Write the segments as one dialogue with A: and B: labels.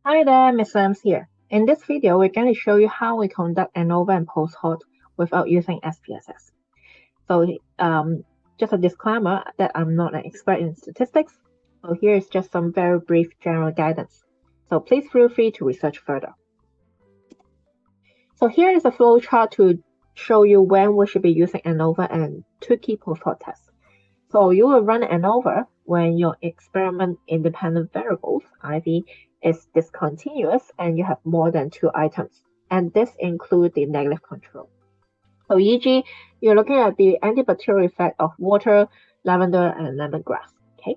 A: Hi there, Ms. Lams here. In this video, we're going to show you how we conduct ANOVA and Post-hoc without using SPSS. So just a disclaimer that I'm not an expert in statistics, so here is just some very brief general guidance. So please feel free to research further. So here is a flow chart to show you when we should be using ANOVA and two key post-hoc tests. So you will run ANOVA when your experiment independent variables, IV, is discontinuous and you have more than two items. And this includes the negative control. So e.g., you're looking at the antibacterial effect of water, lavender, and lemongrass. Okay.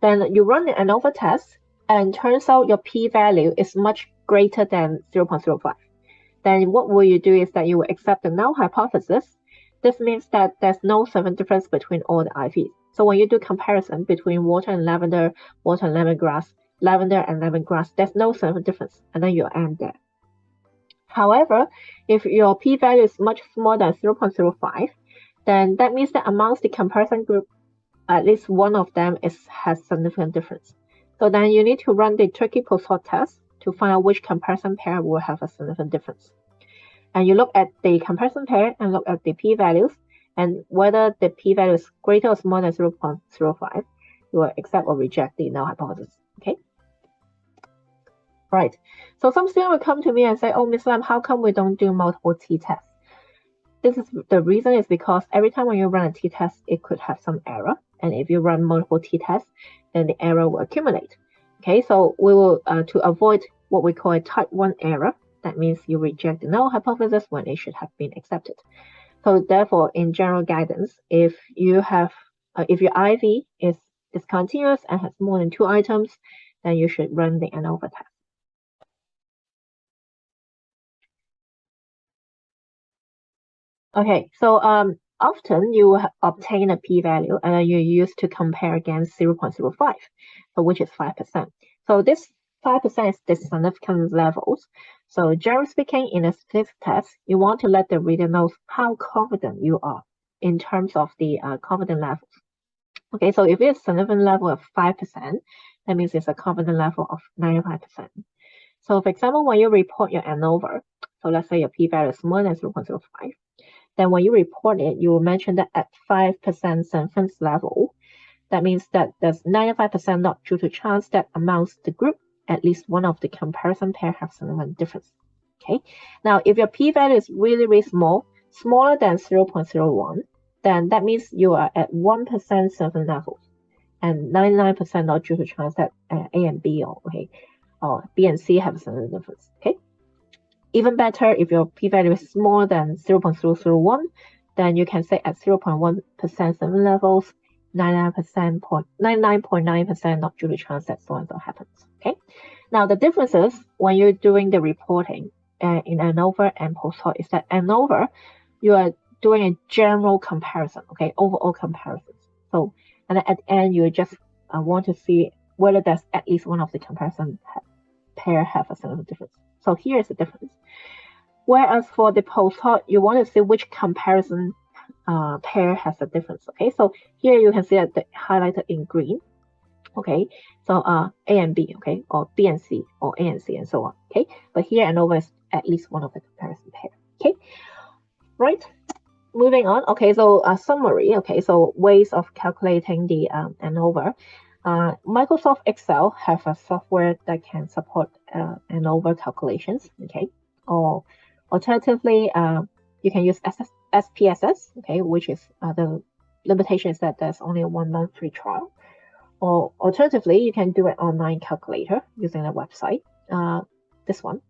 A: Then you run the ANOVA test, and turns out your p-value is much greater than 0.05. Then what will you do is that you will accept the null hypothesis. This means that there's no significant difference between all the IVs. So when you do comparison between water and lemongrass, lavender and lemongrass, there's no significant difference, and then you end there. However, if your p-value is much smaller than 0.05, then that means that amongst the comparison group, at least one of them has significant difference. So then you need to run the tricky post-hoc test to find out which comparison pair will have a significant difference. And you look at the comparison pair and look at the p-values, and whether the p-value is greater or smaller than 0.05, you will accept or reject the null hypothesis. Okay. Right. So some students will come to me and say, "Oh, Ms. Lam, how come we don't do multiple t-tests?" The reason is because every time when you run a t-test, it could have some error, and if you run multiple t-tests, then the error will accumulate. Okay, so we will to avoid what we call a type 1 error. That means you reject the null hypothesis when it should have been accepted. So therefore, in general guidance, if you have if your IV is discontinuous and has more than two items, then you should run the ANOVA test. Okay, so often you obtain a p-value and then you use to compare against 0.05, which is 5%. So this 5% is the significant levels. So generally speaking, in a statistics test, you want to let the reader know how confident you are in terms of the confidence levels. Okay, so if it's a significant level of 5%, that means it's a confidence level of 95%. So for example, when you report your ANOVA, so let's say your p-value is more than 0.05, then when you report it, you will mention that at 5% significance level, that means that there's 95% not due to chance that amongst the group, at least one of the comparison pair have significant difference. Okay. Now, if your p-value is really, really small, smaller than 0.01, then that means you are at 1% significant levels, and 99% not due to chance that A and B or B and C have significant difference. Okay. Even better, if your p-value is more than 0.001, then you can say at 0.1% significant levels, 99.9% not due to chance that so and so happens. Okay. Now the differences when you're doing the reporting in ANOVA and post-hoc is that ANOVA, you are doing a general comparison, okay, overall comparison. So, and at the end, you just want to see whether there's at least one of the comparison pair have a significant difference. So here is the difference. Whereas for the post-hoc, you want to see which comparison pair has a difference. Okay, so here you can see that the highlighted in green. Okay, so A and B, okay, or B and C, or A and C, and so on. Okay, but here ANOVA is at least one of the comparison pair. Okay, right. Moving on. Okay, so summary. Okay, so ways of calculating the ANOVA. Microsoft Excel have a software that can support ANOVA calculations. Okay, or alternatively, you can use SPSS. Okay, which is the limitation is that there's only a 1 month free trial. Or alternatively, you can do an online calculator using the website. This one.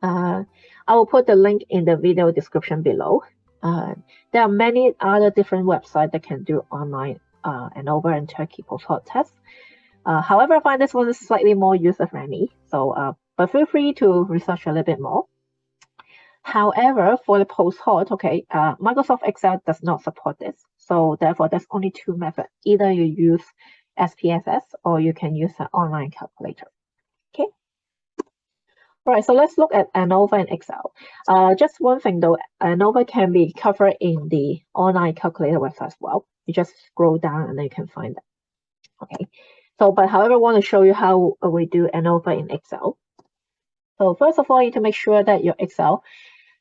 A: I will put the link in the video description below. There are many other different websites that can do online ANOVA and Turkey post-hoc tests. However, I find this one is slightly more user-friendly. So, but feel free to research a little bit more. However, for the post-hoc, okay, Microsoft Excel does not support this. So therefore, there's only two methods. Either you use SPSS or you can use an online calculator. Okay. All right, so let's look at ANOVA and Excel. Just one thing though, ANOVA can be covered in the online calculator website as well. You just scroll down and then you can find it. Okay, So, but however, I want to show you how we do ANOVA in Excel. So first of all, you need to make sure that your Excel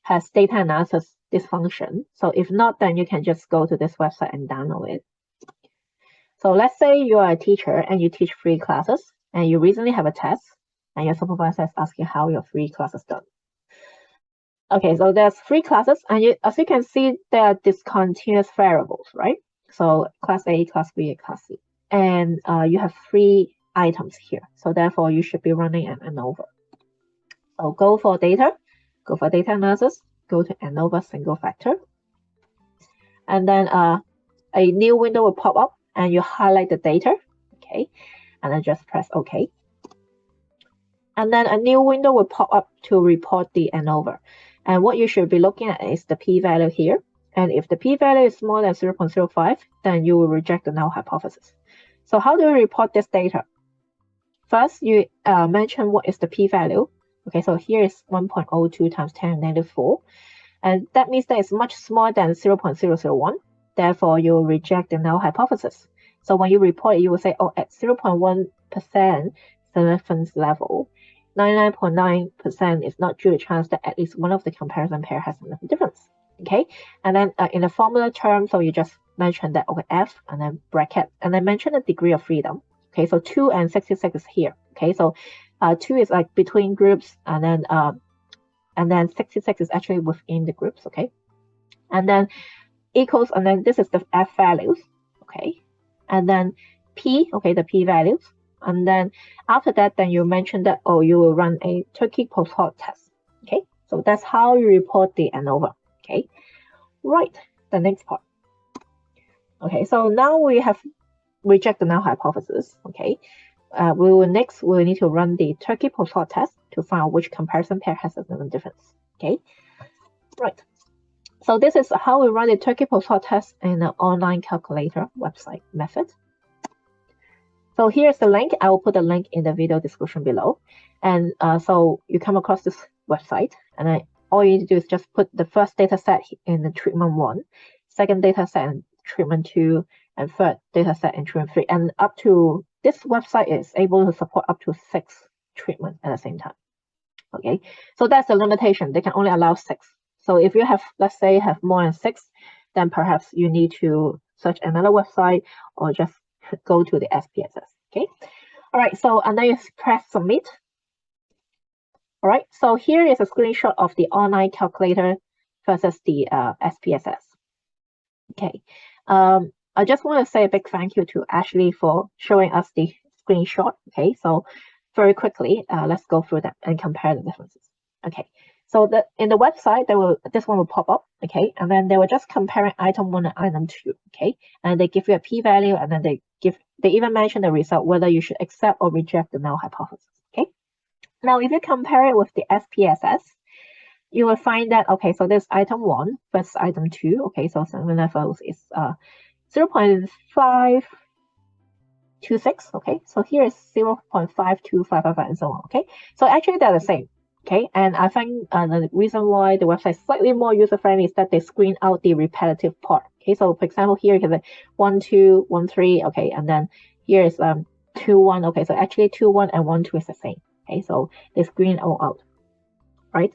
A: has data analysis, this function. So if not, then you can just go to this website and download it. So let's say you are a teacher and you teach 3 classes and you recently have a test and your supervisor is asking how your 3 classes done. Okay, so there's 3 classes and as you can see, there are discontinuous variables, right? So class A, class B, and class C. And you have 3 items here. So therefore, you should be running an ANOVA. So go for data analysis, go to ANOVA single factor. And then a new window will pop up and you highlight the data, okay? And then just press OK. And then a new window will pop up to report the ANOVA. And what you should be looking at is the p-value here. And if the p-value is more than 0.05, then you will reject the null hypothesis. So how do we report this data? First, you mention what is the p-value. Okay, so here is 1.02 times 10 to the negative 4. And that means that it's much smaller than 0.001. Therefore, you will reject the null hypothesis. So when you report it, you will say, oh, at 0.1% significance level, 99.9% is not due to chance that at least one of the comparison pair has a difference. Okay, and then in the formula term, so you just mention that, okay, F and then bracket, and then mention the degree of freedom. Okay, so 2 and 66 is here. Okay, so 2 is like between groups, and then 66 is actually within the groups. Okay, and then equals, and then this is the F values. Okay, and then P, okay, the P values, and then after that, then you mention that, oh, you will run a Turkey post-hoc test. Okay, so that's how you report the ANOVA. Okay, right, the next part. Okay, so now we have reject the null hypothesis. Okay, we'll need to run the Turkey post-hoc test to find out which comparison pair has a difference. Okay, right. So this is how we run the Turkey post-hoc test in an online calculator website method. So here's the link. I will put the link in the video description below. And so you come across this website, and all you need to do is just put the first data set in the treatment 1, second data set in treatment 2, and third data set in treatment 3. And up to this website is able to support up to 6 treatments at the same time. Okay, so that's the limitation. They can only allow 6. So if you have, let's say, have more than 6, then perhaps you need to search another website or just go to the SPSS. Okay, all right. So and then you press submit. All right. So here is a screenshot of the online calculator versus the SPSS. Okay. I just want to say a big thank you to Ashley for showing us the screenshot. Okay. So very quickly, let's go through that and compare the differences. Okay. So in the website, this one will pop up, okay, and then they were just comparing item 1 and item 2, okay, and they give you a p-value, and then they even mention the result, whether you should accept or reject the null hypothesis. Okay. Now, if you compare it with the SPSS, you will find that, okay, so this item 1 versus item 2, okay, so seven levels is 0.526, okay, so here is 0.52555 and so on, okay, so actually they're the same. Okay, and I think the reason why the website is slightly more user-friendly is that they screen out the repetitive part. Okay, so for example, here you can say 1, 2, 1, 3, okay, and then here is 2, 1, okay, so actually 2, 1 and 1, 2 is the same. Okay, so they screen all out, right?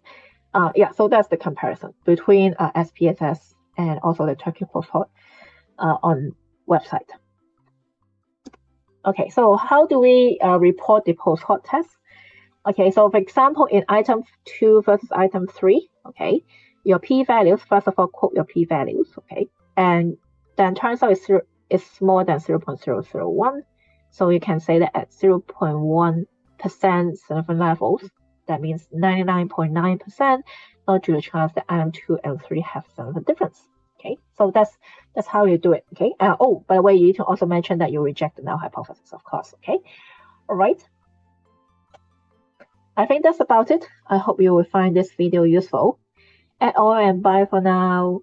A: Yeah, so that's the comparison between SPSS and also the Turkey post-hoc on website. Okay, so how do we report the post-hoc test? Okay, so for example, in item 2 versus item 3, okay, your p-values, first of all, quote your p-values, okay, and then turns out it's more than 0.001, so you can say that at 0.1% significant levels, that means 99.9% not due to chance that item 2 and 3 have significant difference. Okay, so that's how you do it. Okay, oh, by the way, you need to also mention that you reject the null hypothesis, of course. Okay, all right. I think that's about it. I hope you will find this video useful. And bye for now.